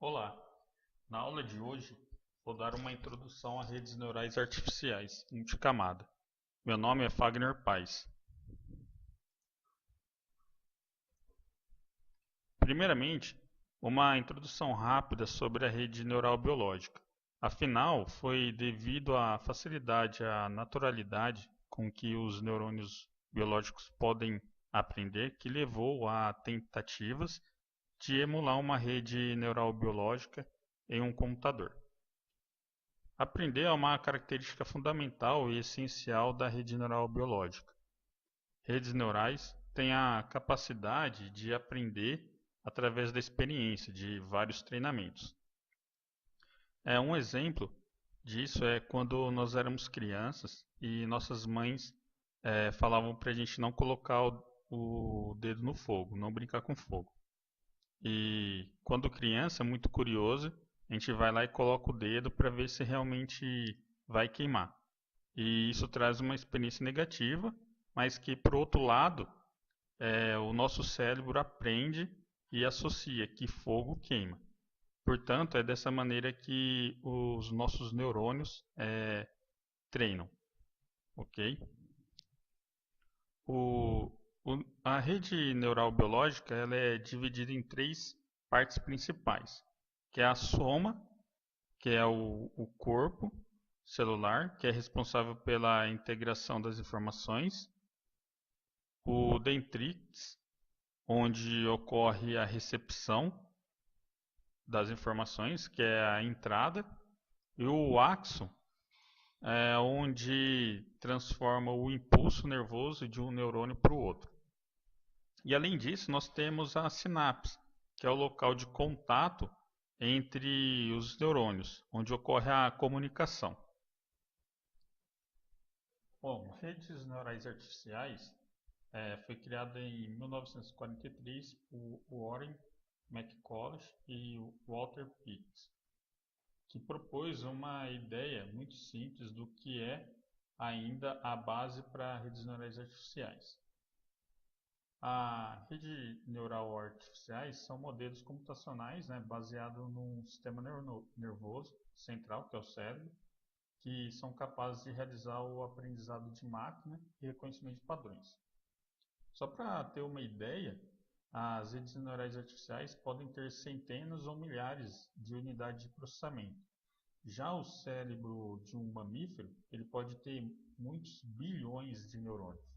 Olá, na aula de hoje vou dar uma introdução a redes neurais artificiais multicamada. Meu nome é Fagner Paes. Primeiramente, uma introdução rápida sobre a rede neural biológica. Afinal, foi devido à facilidade e à naturalidade com que os neurônios biológicos podem aprender que levou a tentativas de emular uma rede neural biológica em um computador. Aprender é uma característica fundamental e essencial da rede neural biológica. Redes neurais têm a capacidade de aprender através da experiência de vários treinamentos. Um exemplo disso é quando nós éramos crianças e nossas mães falavam para a gente não colocar o dedo no fogo, não brincar com fogo. E quando criança, muito curioso, a gente vai lá e coloca o dedo para ver se realmente vai queimar. E isso traz uma experiência negativa, mas que, por outro lado, o nosso cérebro aprende e associa que fogo queima. Portanto, é dessa maneira que os nossos neurônios treinam, ok? A rede neural biológica ela é dividida em três partes principais, que é a soma, que é o corpo celular, que é responsável pela integração das informações, o dendrites, onde ocorre a recepção das informações, que é a entrada, e o axon, onde transforma o impulso nervoso de um neurônio para o outro. E além disso, nós temos a sinapse, que é o local de contato entre os neurônios, onde ocorre a comunicação. Bom, redes neurais artificiais foi criada em 1943 por Warren McCulloch e Walter Pitts, que propôs uma ideia muito simples do que é ainda a base para redes neurais artificiais. A rede neural artificiais são modelos computacionais, baseados num sistema nervoso central, que é o cérebro, que são capazes de realizar o aprendizado de máquina e reconhecimento de padrões. Só para ter uma ideia, as redes neurais artificiais podem ter centenas ou milhares de unidades de processamento. Já o cérebro de um mamífero, ele pode ter muitos bilhões de neurônios.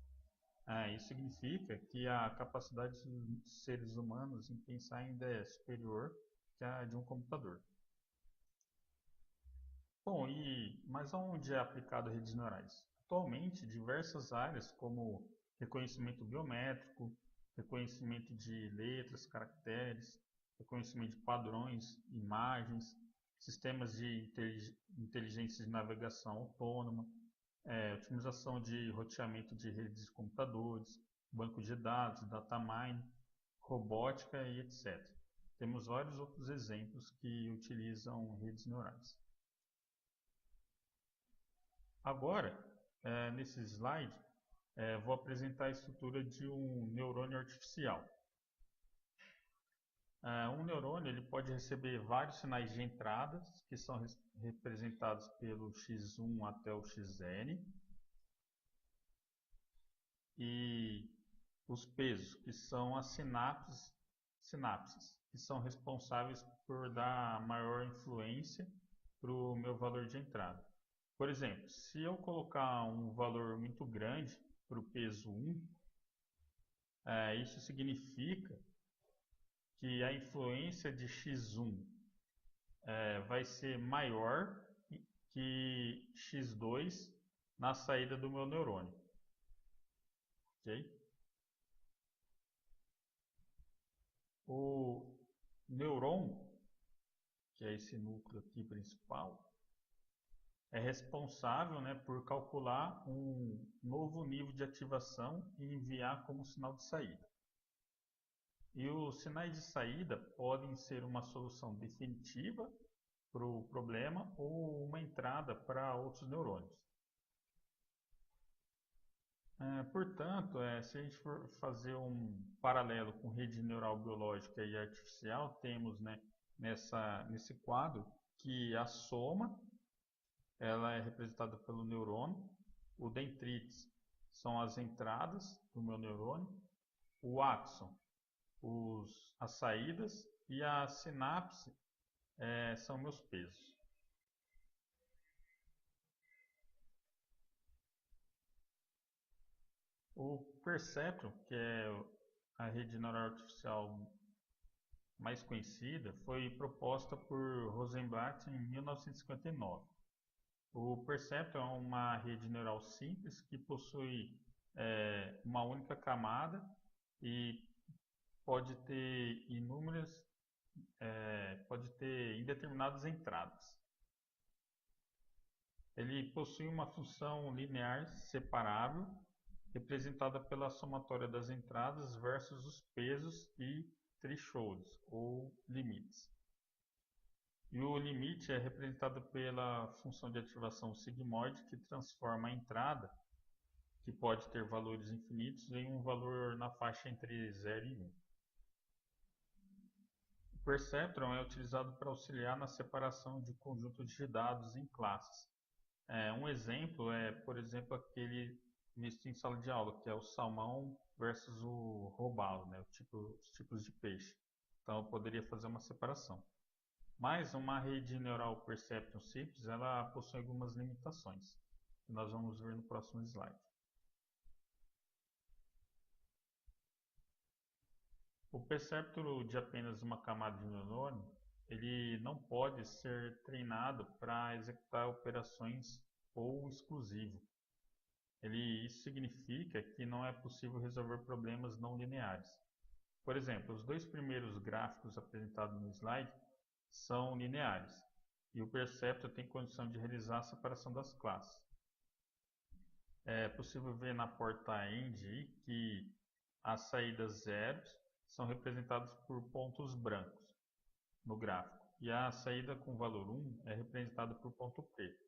Isso significa que a capacidade dos seres humanos em pensar ainda é superior que a de um computador. Bom, mas aonde é aplicado redes neurais? Atualmente, diversas áreas como reconhecimento biométrico, reconhecimento de letras, caracteres, reconhecimento de padrões, imagens, sistemas de inteligência de navegação autônoma, otimização de roteamento de redes de computadores, banco de dados, data mining, robótica e etc. Temos vários outros exemplos que utilizam redes neurais. Agora, nesse slide, vou apresentar a estrutura de um neurônio artificial. Um neurônio ele pode receber vários sinais de entradas, que são representados pelo x1 até o xn, e os pesos, que são as sinapses, que são responsáveis por dar maior influência para o meu valor de entrada. Por exemplo, se eu colocar um valor muito grande para o peso 1, isso significa que a influência de x1 vai ser maior que x2 na saída do meu neurônio. Ok? O neuron, que é esse núcleo aqui principal, é responsável por calcular um novo nível de ativação e enviar como sinal de saída. E os sinais de saída podem ser uma solução definitiva para o problema ou uma entrada para outros neurônios. Portanto, se a gente for fazer um paralelo com rede neural biológica e artificial, temos nesse quadro que a soma ela é representada pelo neurônio, o dendrites são as entradas do meu neurônio, o axon, as saídas e a sinapse são meus pesos. O perceptron, que é a rede neural artificial mais conhecida, foi proposta por Rosenblatt em 1959. O perceptron é uma rede neural simples que possui uma única camada e pode ter indeterminadas entradas. Ele possui uma função linear separável, representada pela somatória das entradas versus os pesos e thresholds, ou limites. E o limite é representado pela função de ativação sigmoide, que transforma a entrada, que pode ter valores infinitos, em um valor na faixa entre 0 e 1. O perceptron é utilizado para auxiliar na separação de conjuntos de dados em classes. Um exemplo é, por exemplo, aquele visto em sala de aula, que é o salmão versus o robalo, né? Os tipos de peixe. Então eu poderia fazer uma separação. Mas uma rede neural perceptron simples, ela possui algumas limitações, que nós vamos ver no próximo slide. O perceptron de apenas uma camada de neurônio, ele não pode ser treinado para executar operações ou exclusivo. Isso significa que não é possível resolver problemas não lineares. Por exemplo, os dois primeiros gráficos apresentados no slide são lineares, e o perceptron tem condição de realizar a separação das classes. É possível ver na porta END que as saídas zeros são representadas por pontos brancos no gráfico, e a saída com valor 1 é representada por ponto preto.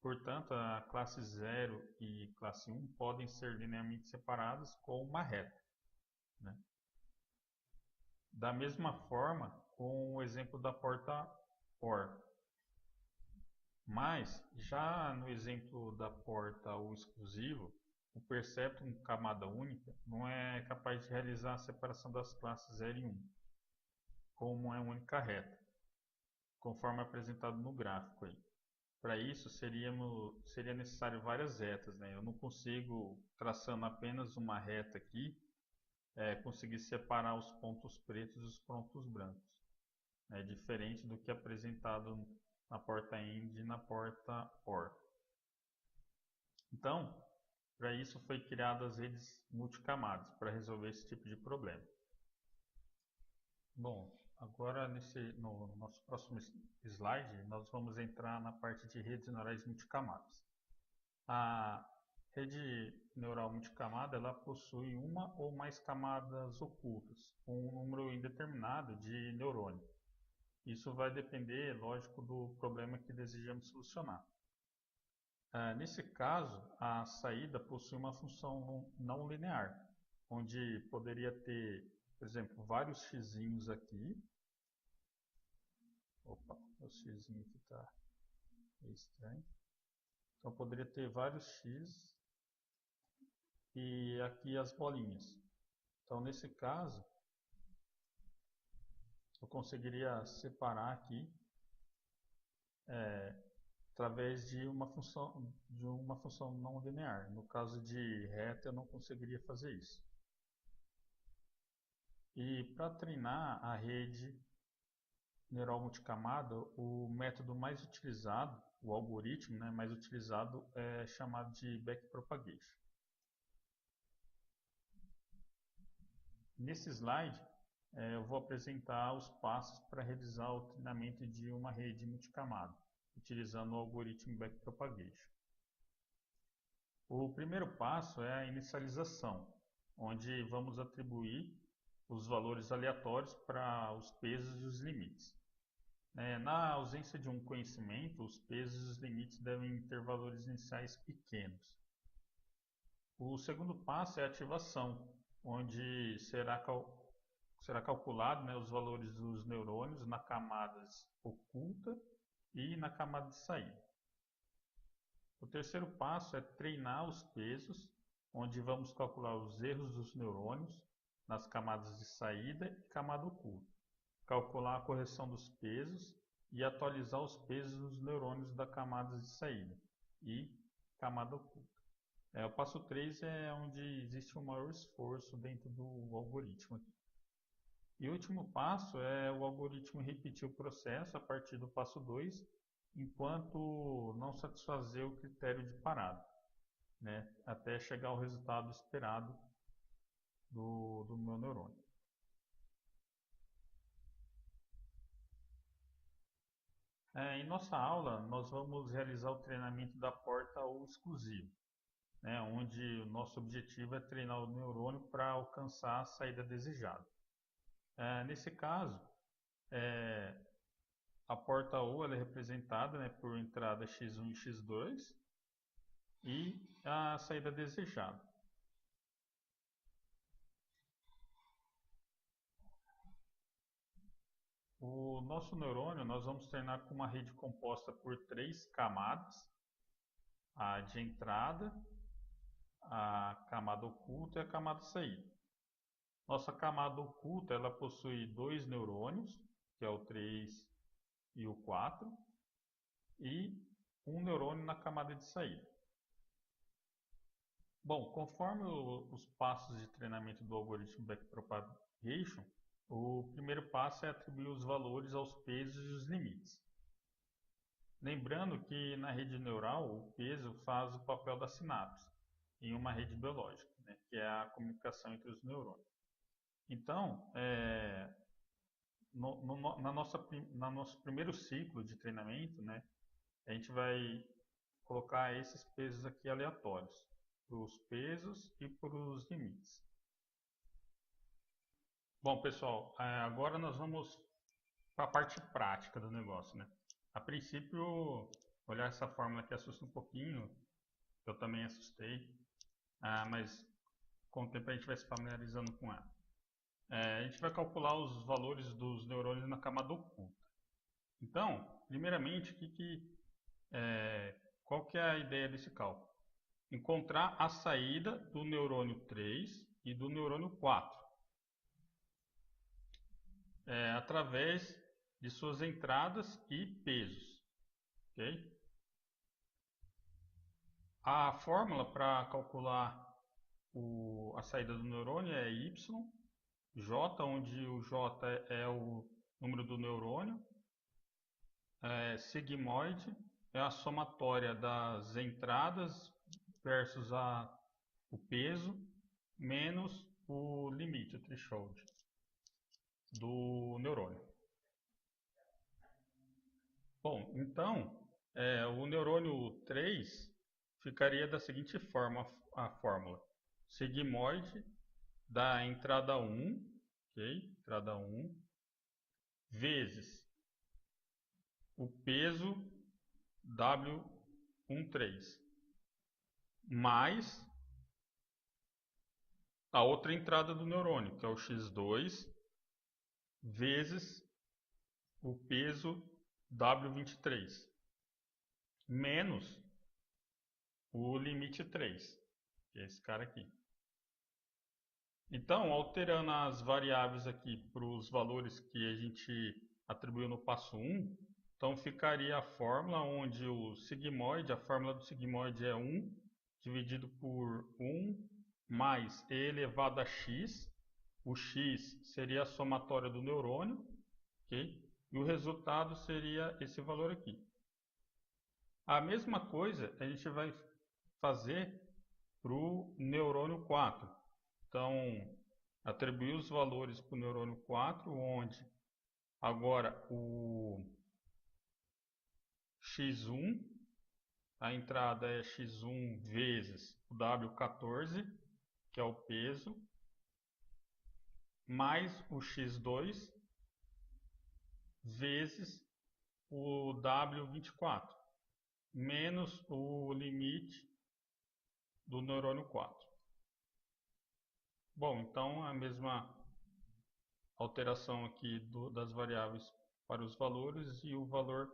Portanto, a classe 0 e classe 1 podem ser linearmente separadas com uma reta, né? Da mesma forma, com o exemplo da porta OR. Mas, já no exemplo da porta O exclusivo, o perceptron com camada única não é capaz de realizar a separação das classes 0 e 1 com uma única reta, conforme apresentado no gráfico aí. Para isso seria necessário várias retas, né? Eu não consigo, traçando apenas uma reta aqui, conseguir separar os pontos pretos dos pontos brancos. É diferente do que é apresentado na porta END e na porta OR. Então, para isso foi criadas as redes multicamadas para resolver esse tipo de problema. Bom, agora no nosso próximo slide nós vamos entrar na parte de redes neurais multicamadas. A rede neural multicamada ela possui uma ou mais camadas ocultas, com um número indeterminado de neurônios. Isso vai depender, lógico, do problema que desejamos solucionar. Nesse caso, a saída possui uma função não linear, onde poderia ter, por exemplo, vários xzinhos aqui. Opa, o xzinho aqui está estranho. Então poderia ter vários x e aqui as bolinhas. Então nesse caso, eu conseguiria separar aqui através de uma função não linear. No caso de reta, eu não conseguiria fazer isso. E para treinar a rede neural multicamada, o método mais utilizado, o algoritmo mais utilizado é chamado de backpropagation. Nesse slide, eu vou apresentar os passos para realizar o treinamento de uma rede multicamada, utilizando o algoritmo backpropagation. O primeiro passo é a inicialização, onde vamos atribuir os valores aleatórios para os pesos e os limites. Na ausência de um conhecimento, os pesos e os limites devem ter valores iniciais pequenos. O segundo passo é a ativação, onde será calculado, né, os valores dos neurônios na camadas oculta e na camada de saída. O terceiro passo é treinar os pesos, onde vamos calcular os erros dos neurônios nas camadas de saída e camada oculta, calcular a correção dos pesos e atualizar os pesos dos neurônios da camada de saída e camada oculta. O passo 3 é onde existe o maior esforço dentro do algoritmo. E o último passo é o algoritmo repetir o processo a partir do passo 2, enquanto não satisfazer o critério de parada, né, até chegar ao resultado esperado do meu neurônio. Em nossa aula, nós vamos realizar o treinamento da porta ou exclusivo, né, onde o nosso objetivo é treinar o neurônio para alcançar a saída desejada. Nesse caso, a porta ou ela é representada, né, por entrada x1 e x2 e a saída desejada. O nosso neurônio nós vamos treinar com uma rede composta por 3 camadas: a de entrada, a camada oculta e a camada de saída. Nossa camada oculta ela possui 2 neurônios, que é o 3 e o 4, e um neurônio na camada de saída. Bom, conforme os passos de treinamento do algoritmo Backpropagation, o primeiro passo é atribuir os valores aos pesos e os limites. Lembrando que na rede neural o peso faz o papel da sinapse em uma rede biológica, né, que é a comunicação entre os neurônios. Então, no nosso primeiro ciclo de treinamento, né, a gente vai colocar esses pesos aqui aleatórios, para os pesos e para os limites. Bom, pessoal, agora nós vamos para a parte prática do negócio, né? A princípio, olhar essa fórmula aqui assusta um pouquinho, eu também assustei, mas com o tempo a gente vai se familiarizando com ela. A gente vai calcular os valores dos neurônios na camada oculta. Então, primeiramente, qual que é a ideia desse cálculo? Encontrar a saída do neurônio 3 e do neurônio 4, através de suas entradas e pesos. Okay? A fórmula para calcular a saída do neurônio é y, j, onde o j é o número do neurônio, sigmoide é a somatória das entradas versus o peso, menos o limite, o threshold, do neurônio. Bom, então, o neurônio 3 ficaria da seguinte forma a fórmula. Sigmoide da entrada 1, okay? Entrada 1, vezes o peso W13, mais a outra entrada do neurônio, que é o X2, vezes o peso W23, menos o limite 3, que é esse cara aqui. Então, alterando as variáveis aqui para os valores que a gente atribuiu no passo 1, então ficaria a fórmula onde a fórmula do sigmoide é 1 dividido por 1 mais e elevado a x. O x seria a somatória do neurônio, okay? E o resultado seria esse valor aqui. A mesma coisa a gente vai fazer para o neurônio 4. Então, atribuir os valores para o neurônio 4, onde agora o x1, a entrada é x1 vezes o W14, que é o peso, mais o x2 vezes o W24, menos o limite do neurônio 4. Bom, então a mesma alteração aqui das variáveis para os valores, e o valor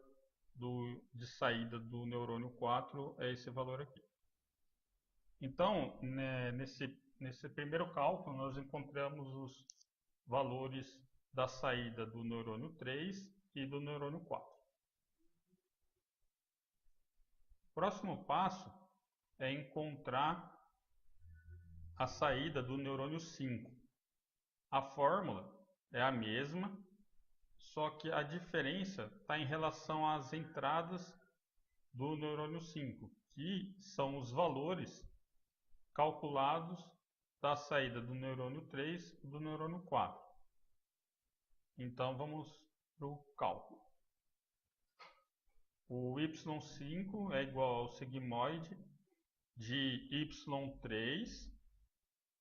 de saída do neurônio 4 é esse valor aqui. Então, né, nesse primeiro cálculo, nós encontramos os valores da saída do neurônio 3 e do neurônio 4. O próximo passo é encontrar a saída do neurônio 5. A fórmula é a mesma, só que a diferença está em relação às entradas do neurônio 5, que são os valores calculados da saída do neurônio 3 e do neurônio 4. Então vamos para o cálculo. O y5 é igual ao sigmoide de y3,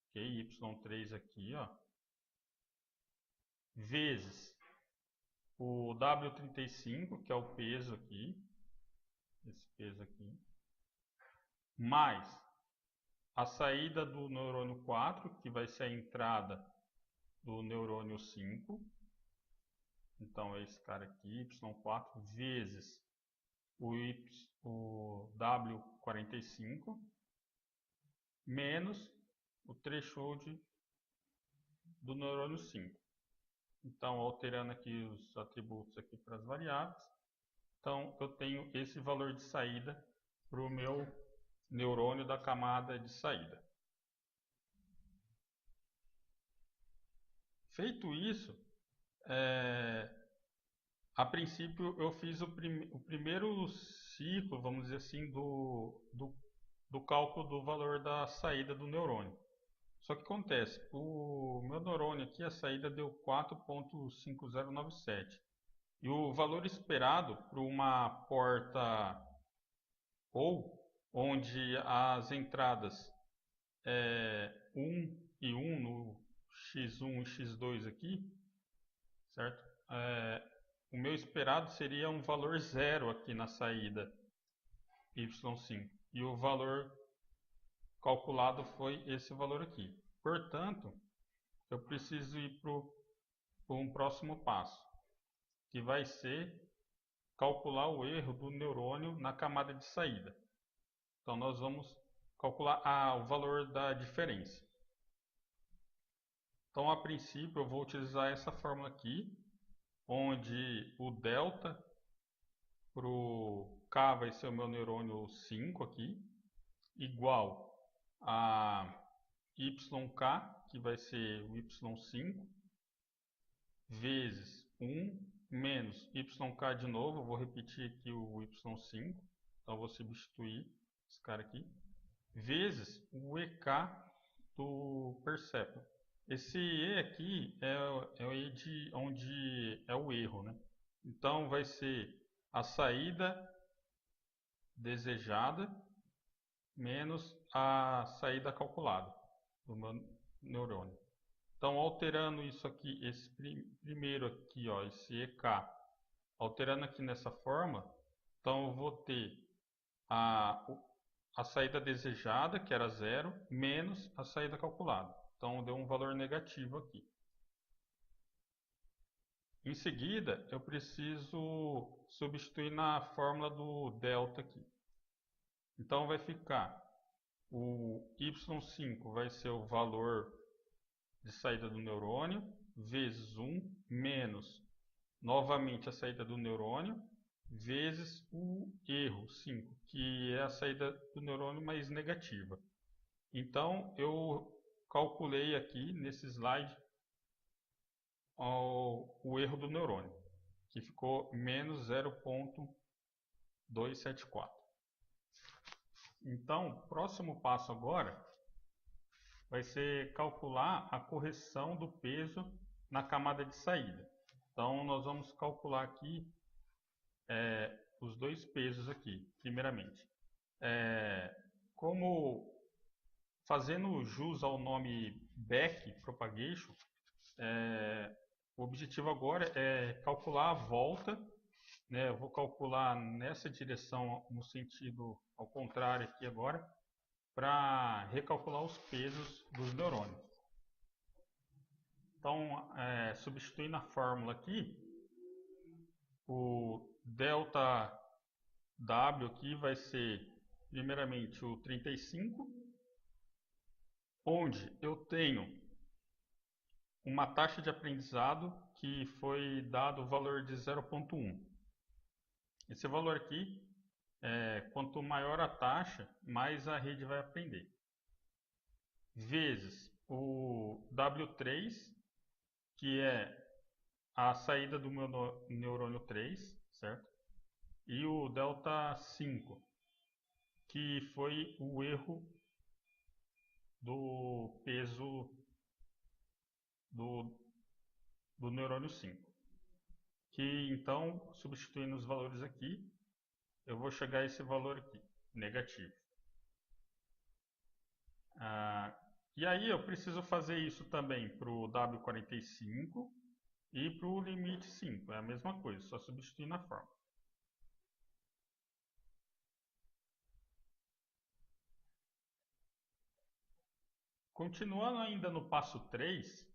ok? Y3 aqui, ó, vezes o W35, que é o peso aqui, esse peso aqui, mais a saída do neurônio 4, que vai ser a entrada do neurônio 5. Então, é esse cara aqui, Y4, vezes o W45, menos o threshold do neurônio 5. Então, alterando aqui os atributos aqui para as variáveis, então eu tenho esse valor de saída para o meu neurônio da camada de saída. Feito isso, a princípio eu fiz o primeiro ciclo, vamos dizer assim, do cálculo do valor da saída do neurônio. Só que acontece, o meu neurônio aqui, a saída deu 4.5097. E o valor esperado para uma porta OU, onde as entradas 1 e 1 no x1 e x2 aqui, certo? O meu esperado seria um valor 0 aqui na saída y5. E o valor calculado foi esse valor aqui. Portanto, eu preciso ir para um próximo passo, que vai ser calcular o erro do neurônio na camada de saída. Então, nós vamos calcular o valor da diferença. Então, a princípio, eu vou utilizar essa fórmula aqui, onde o delta para o K vai ser o meu neurônio 5 aqui, igual a YK, que vai ser o Y5, vezes 1, menos YK de novo, eu vou repetir aqui o Y5, então eu vou substituir esse cara aqui, vezes o EK do perceptor. Esse E aqui é o E de onde é o erro, né? Então vai ser a saída desejada menos a saída calculada do meu neurônio. Então, alterando isso aqui, esse primeiro aqui, ó, esse EK, alterando aqui nessa forma, então eu vou ter a saída desejada, que era 0, menos a saída calculada. Então, deu um valor negativo aqui. Em seguida, eu preciso substituir na fórmula do delta aqui. Então, vai ficar o y5 vai ser o valor de saída do neurônio, vezes 1, menos, novamente, a saída do neurônio, vezes o erro 5, que é a saída do neurônio mais negativa. Então, eu calculei aqui, nesse slide, o erro do neurônio, que ficou menos 0.274. Então, o próximo passo agora vai ser calcular a correção do peso na camada de saída. Então, nós vamos calcular aqui os dois pesos aqui, primeiramente. Como fazendo jus ao nome back propagation, o objetivo agora é calcular a volta, né? Eu vou calcular nessa direção, no sentido ao contrário aqui agora, para recalcular os pesos dos neurônios. Então, substituindo a fórmula aqui, o delta W aqui vai ser, primeiramente, o 35, onde eu tenho uma taxa de aprendizado que foi dado o valor de 0,1. Esse valor aqui, quanto maior a taxa, mais a rede vai aprender. Vezes o W3, que é a saída do meu neurônio 3, certo? E o delta 5, que foi o erro do peso do neurônio 5. Que então, substituindo os valores aqui, eu vou chegar a esse valor aqui, negativo. E aí eu preciso fazer isso também para o W45 e para o limite 5. É a mesma coisa, só substituir na fórmula. Continuando ainda no passo 3,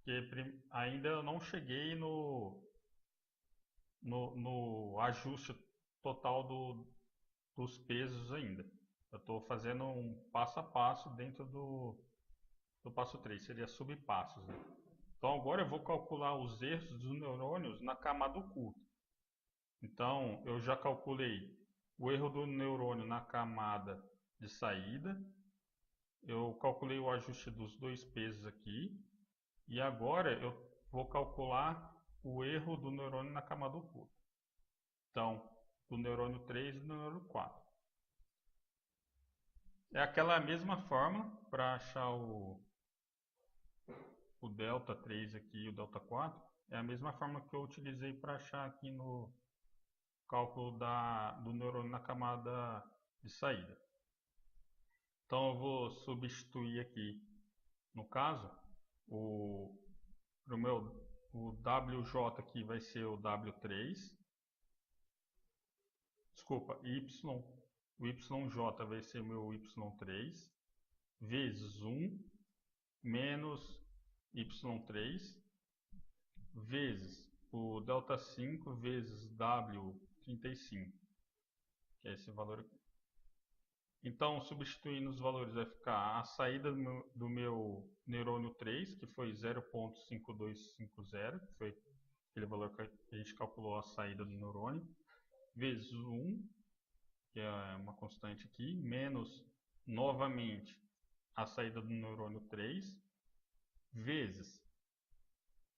que ainda eu não cheguei no ajuste total dos pesos ainda. Eu estou fazendo um passo a passo dentro do passo 3, seria subpassos, né? Então agora eu vou calcular os erros dos neurônios na camada oculta. Então eu já calculei o erro do neurônio na camada de saída, eu calculei o ajuste dos dois pesos aqui, e agora eu vou calcular o erro do neurônio na camada oculta. Então, do neurônio 3 e do neurônio 4. É aquela mesma forma para achar o delta 3 aqui e o delta 4. É a mesma forma que eu utilizei para achar aqui no cálculo do neurônio na camada de saída. Então eu vou substituir aqui, no caso, o WJ aqui vai ser o W3. Desculpa, o YJ vai ser o meu Y3 vezes 1 menos Y3 vezes o delta 5 vezes W35, que é esse valor aqui. Então, substituindo os valores, vai ficar a saída do meu neurônio 3, que foi 0,5250, que foi aquele valor que a gente calculou a saída do neurônio, vezes 1, que é uma constante aqui, menos, novamente, a saída do neurônio 3, vezes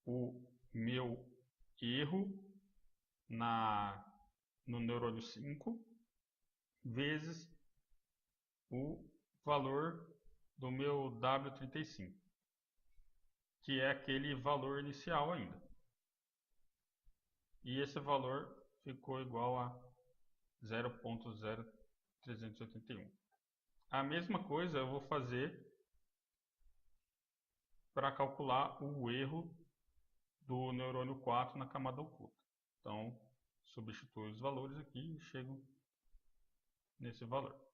o meu erro no neurônio 5, vezes o valor do meu W35, que é aquele valor inicial ainda. E esse valor ficou igual a 0,0381. A mesma coisa eu vou fazer para calcular o erro do neurônio 4 na camada oculta. Então, substituo os valores aqui e chego nesse valor.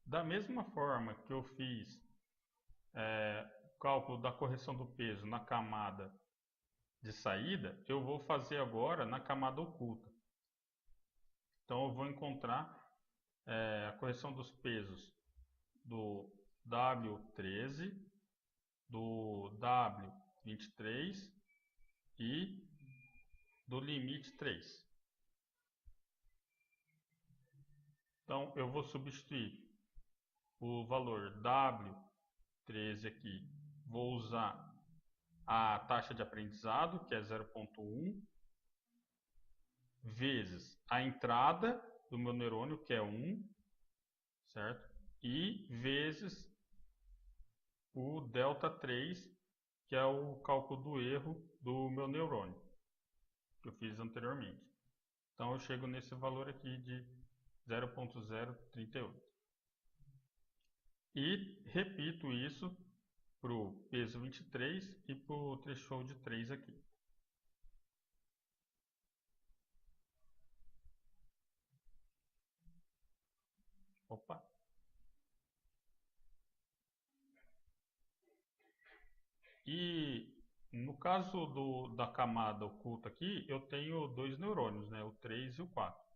Da mesma forma que eu fiz o cálculo da correção do peso na camada de saída, eu vou fazer agora na camada oculta. Então eu vou encontrar a correção dos pesos do W13, do W23 e do limite 3. Então eu vou substituir o valor W13 aqui, vou usar a taxa de aprendizado, que é 0,1, vezes a entrada do meu neurônio, que é 1, certo? E vezes o delta 3, que é o cálculo do erro do meu neurônio, que eu fiz anteriormente. Então eu chego nesse valor aqui de 0,038. E repito isso para o peso 23 e para o threshold 3 aqui. Opa! E no caso da camada oculta aqui, eu tenho dois neurônios, né? O 3 e o 4.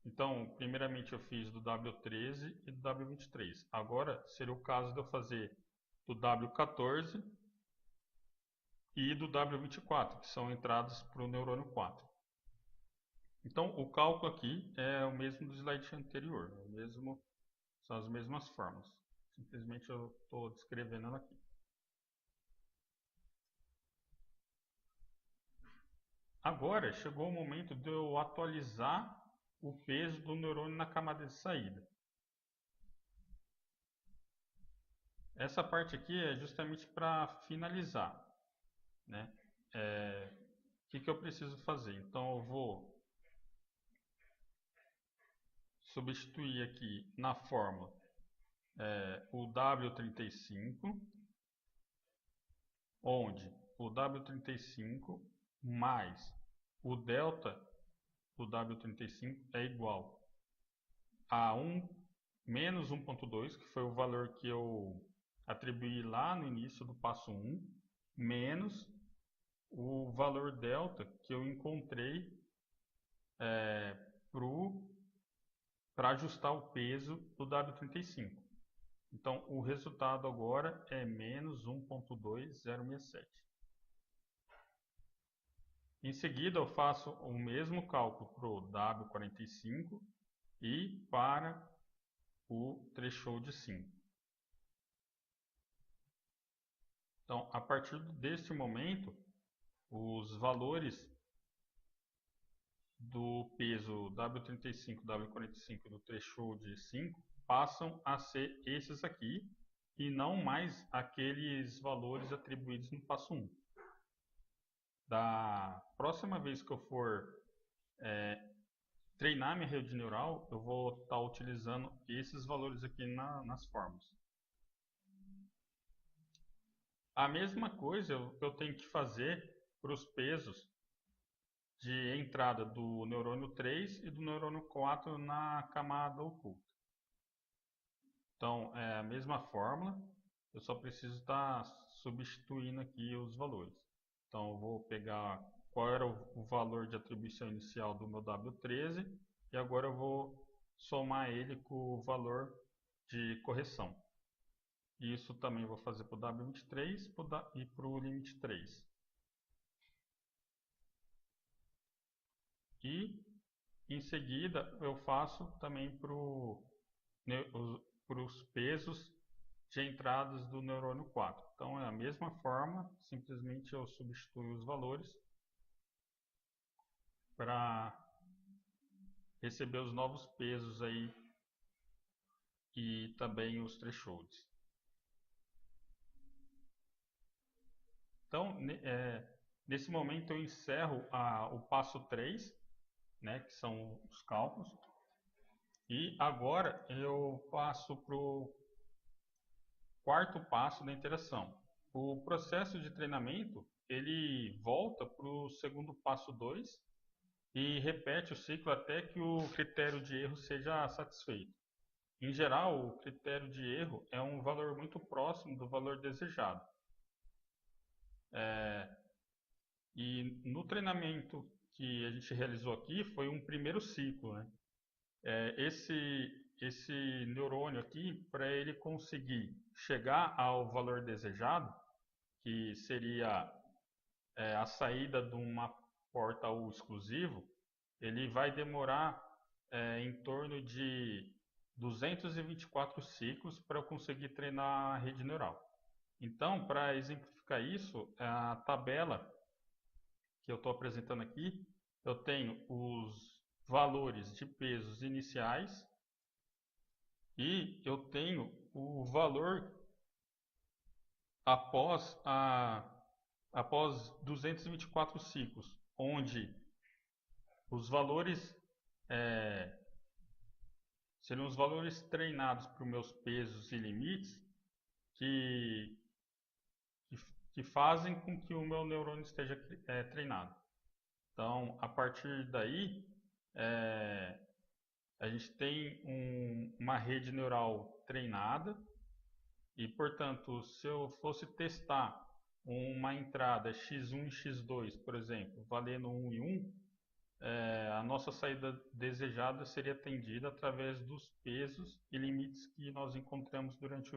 Então, primeiramente eu fiz do W13 e do W23. Agora seria o caso de eu fazer do W14 e do W24, que são entradas para o neurônio 4. Então, o cálculo aqui é o mesmo do slide anterior, são as mesmas formas. Simplesmente eu estou descrevendo ela aqui. Agora chegou o momento de eu atualizar o peso do neurônio na camada de saída. Essa parte aqui é justamente para finalizar, né? O que eu preciso fazer? Então eu vou substituir aqui na fórmula o W35, onde o W35 mais o delta do W35 é igual a menos 1.2, que foi o valor que eu atribuí lá no início do passo 1, menos o valor delta que eu encontrei para ajustar o peso do W35. Então, o resultado agora é menos 1.2067. Em seguida, eu faço o mesmo cálculo para o W45 e para o threshold 5. Então, a partir deste momento, os valores do peso W35, W45 e do threshold 5 passam a ser esses aqui e não mais aqueles valores atribuídos no passo 1. Da próxima vez que eu for treinar minha rede neural, eu vou estar utilizando esses valores aqui nas fórmulas. A mesma coisa eu tenho que fazer para os pesos de entrada do neurônio 3 e do neurônio 4 na camada oculta. Então, é a mesma fórmula, eu só preciso estar substituindo aqui os valores. Então, eu vou pegar qual era o valor de atribuição inicial do meu W13 e agora eu vou somar ele com o valor de correção. Isso também vou fazer para o W23 e para o limite 3. E em seguida eu faço também para os pesos de entradas do neurônio 4. Então é a mesma forma, simplesmente eu substituo os valores para receber os novos pesos aí e também os thresholds. Então, nesse momento eu encerro o passo 3, né, que são os cálculos, e agora eu passo para o quarto passo da interação. O processo de treinamento ele volta para o segundo passo 2 e repete o ciclo até que o critério de erro seja satisfeito. Em geral, o critério de erro é um valor muito próximo do valor desejado. E no treinamento que a gente realizou aqui foi um primeiro ciclo, né? Esse neurônio aqui, para ele conseguir chegar ao valor desejado, que seria a saída de uma porta U exclusivo, ele vai demorar em torno de 224 ciclos para eu conseguir treinar a rede neural. Então, para exemplificar isso, a tabela que eu estou apresentando aqui, eu tenho os valores de pesos iniciais e eu tenho o valor após 224 ciclos, onde os valores seriam os valores treinados para os meus pesos e limites que fazem com que o meu neurônio esteja treinado. Então, a partir daí, a gente tem uma rede neural treinada e, portanto, se eu fosse testar uma entrada x1 e x2, por exemplo, valendo 1 e 1, a nossa saída desejada seria atendida através dos pesos e limites que nós encontramos durante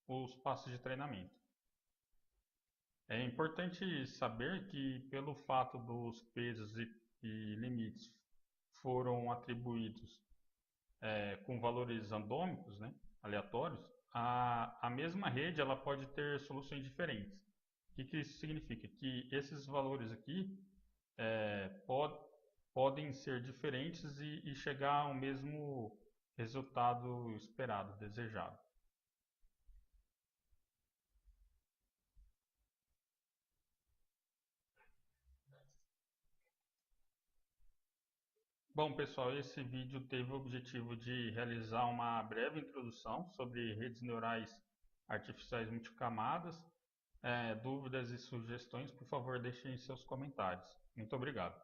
os passos de treinamento. É importante saber que, pelo fato dos pesos e limites foram atribuídos com valores randômicos, né, aleatórios, a mesma rede ela pode ter soluções diferentes. O que isso significa? Que esses valores aqui podem ser diferentes e chegar ao mesmo resultado esperado, desejado. Bom, pessoal, esse vídeo teve o objetivo de realizar uma breve introdução sobre redes neurais artificiais multicamadas. Dúvidas e sugestões, por favor, deixem em seus comentários. Muito obrigado.